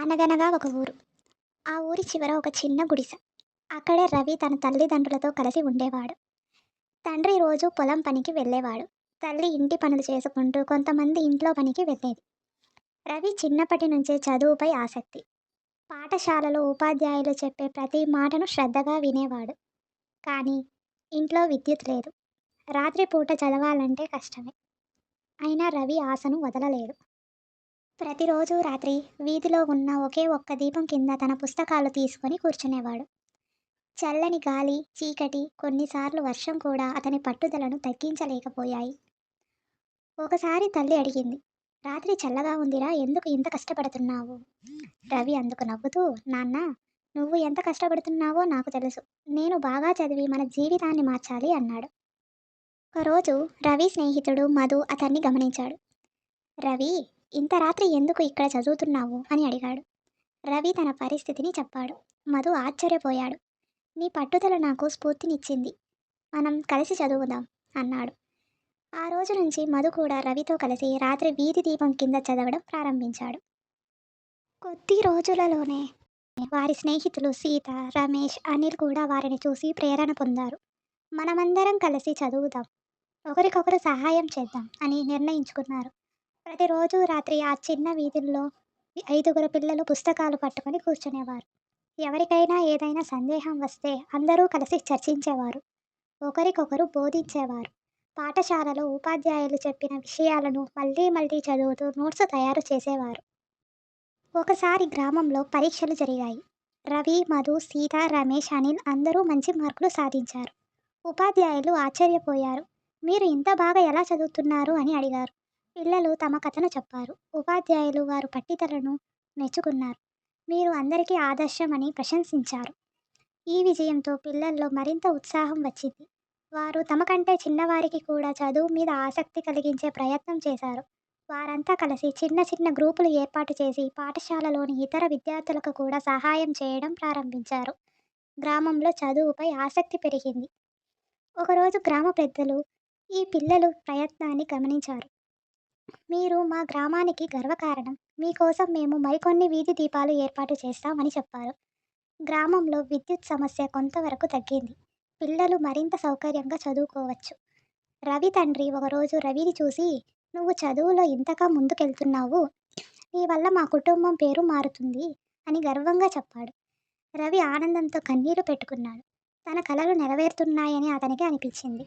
అనగనగా ఒక ఊరు. ఆ ఊరి చివర ఒక చిన్న గుడిసె. అక్కడే రవి తన తల్లిదండ్రులతో కలిసి ఉండేవాడు. తండ్రి రోజు పొలం పనికి వెళ్ళేవాడు. తల్లి ఇంటి పనులు చేసుకుంటూ కొంతమంది ఇంట్లో పనికి వెళ్ళేది. రవి చిన్నప్పటి నుంచే చదువుపై ఆసక్తి. పాఠశాలలో ఉపాధ్యాయులు చెప్పే ప్రతి మాటను శ్రద్ధగా వినేవాడు. కానీ ఇంట్లో విద్యుత్ లేదు. రాత్రిపూట చదవాలంటే కష్టమే. అయినా రవి ఆశను వదలలేదు. ప్రతిరోజు రాత్రి వీధిలో ఉన్న ఒకే ఒక్క దీపం కింద తన పుస్తకాలు తీసుకొని కూర్చునేవాడు. చల్లని గాలి, చీకటి, కొన్నిసార్లు వర్షం కూడా అతని పట్టుదలను తగ్గించలేకపోయాయి. ఒకసారి తల్లి అడిగింది, రాత్రి చల్లగా ఉందిరా, ఎందుకు ఇంత కష్టపడుతున్నావు? రవి అందుకు నవ్వుతూ, నాన్న, నువ్వు ఎంత కష్టపడుతున్నావో నాకు తెలుసు. నేను బాగా చదివి మన జీవితాన్ని మార్చాలి అన్నాడు. ఒకరోజు రవి స్నేహితుడు మధు అతన్ని గమనించాడు. రవి, ఇంత రాత్రి ఎందుకు ఇక్కడ చదువుతున్నావు అని అడిగాడు. రవి తన పరిస్థితిని చెప్పాడు. మధు ఆశ్చర్యపోయాడు. నీ పట్టుదల నాకు స్ఫూర్తినిచ్చింది. మనం కలిసి చదువుదాం అన్నాడు. ఆ రోజు నుంచి మధు కూడా రవితో కలిసి రాత్రి వీధి దీపం కింద చదవడం ప్రారంభించాడు. కొద్ది రోజులలోనే వారి స్నేహితులు సీత, రమేష్, అనిల్ కూడా వారిని చూసి ప్రేరణ పొందారు. మనమందరం కలిసి చదువుదాం, ఒకరికొకరు సహాయం చేద్దాం అని నిర్ణయించుకున్నారు. ప్రతిరోజు రాత్రి ఆ చిన్న వీధుల్లో 5గురు పిల్లలు పుస్తకాలు పట్టుకొని కూర్చునేవారు. ఎవరికైనా ఏదైనా సందేహం వస్తే అందరూ కలిసి చర్చించేవారు. ఒకరికొకరు బోధించేవారు. పాఠశాలలో ఉపాధ్యాయులు చెప్పిన విషయాలను మళ్ళీ మళ్ళీ చదువుతూ నోట్స్ తయారు చేసేవారు. ఒకసారి గ్రామంలో పరీక్షలు జరిగాయి. రవి, మధు, సీత, రమేష్, అనిల్ అందరూ మంచి మార్కులు సాధించారు. ఉపాధ్యాయులు ఆశ్చర్యపోయారు. మీరు ఇంత బాగా ఎలా చదువుతున్నారు అని అడిగారు. పిల్లలు తమ కథను చెప్పారు. ఉపాధ్యాయులు వారు పట్టిదలను మెచ్చుకున్నారు. మీరు అందరికీ ఆదర్శం అని ప్రశంసించారు. ఈ విజయంతో పిల్లల్లో మరింత ఉత్సాహం వచ్చింది. వారు తమ కంటే చిన్నవారికి కూడా చదువు మీద ఆసక్తి కలిగించే ప్రయత్నం చేశారు. వారంతా కలిసి చిన్న చిన్న గ్రూపులు ఏర్పాటు చేసి పాఠశాలలోని ఇతర విద్యార్థులకు కూడా సహాయం చేయడం ప్రారంభించారు. గ్రామంలో చదువుపై ఆసక్తి పెరిగింది. ఒకరోజు గ్రామ పెద్దలు ఈ పిల్లలు ప్రయత్నాన్ని గమనించారు. మీరు మా గ్రామానికి గర్వకారణం. మీకోసం మేము మరికొన్ని వీధి దీపాలు ఏర్పాటు చేస్తామని చెప్పారు. గ్రామంలో విద్యుత్ సమస్య కొంతవరకు తగ్గింది. పిల్లలు మరింత సౌకర్యంగా చదువుకోవచ్చు. రవి తండ్రి ఒకరోజు రవిని చూసి, నువ్వు చదువులో ఇంతగా ముందుకెళ్తున్నావు, నీ వల్ల మా కుటుంబం పేరు మారుతుంది అని గర్వంగా చెప్పాడు. రవి ఆనందంతో కన్నీరు పెట్టుకున్నాడు. తన కలలు నెరవేరుతున్నాయని అతనికి అనిపించింది.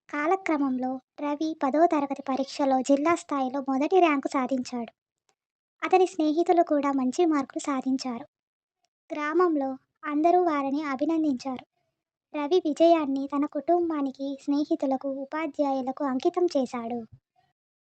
కాలక్రమంలో రవి 10వ తరగతి పరీక్షలో జిల్లా స్థాయిలో మొదటి ర్యాంకు సాధించాడు. అతని స్నేహితులు కూడా మంచి మార్కులు సాధించారు. గ్రామంలో అందరూ వారిని అభినందించారు. రవి విజయాన్ని తన కుటుంబానికి, స్నేహితులకు, ఉపాధ్యాయులకు అంకితం చేశాడు.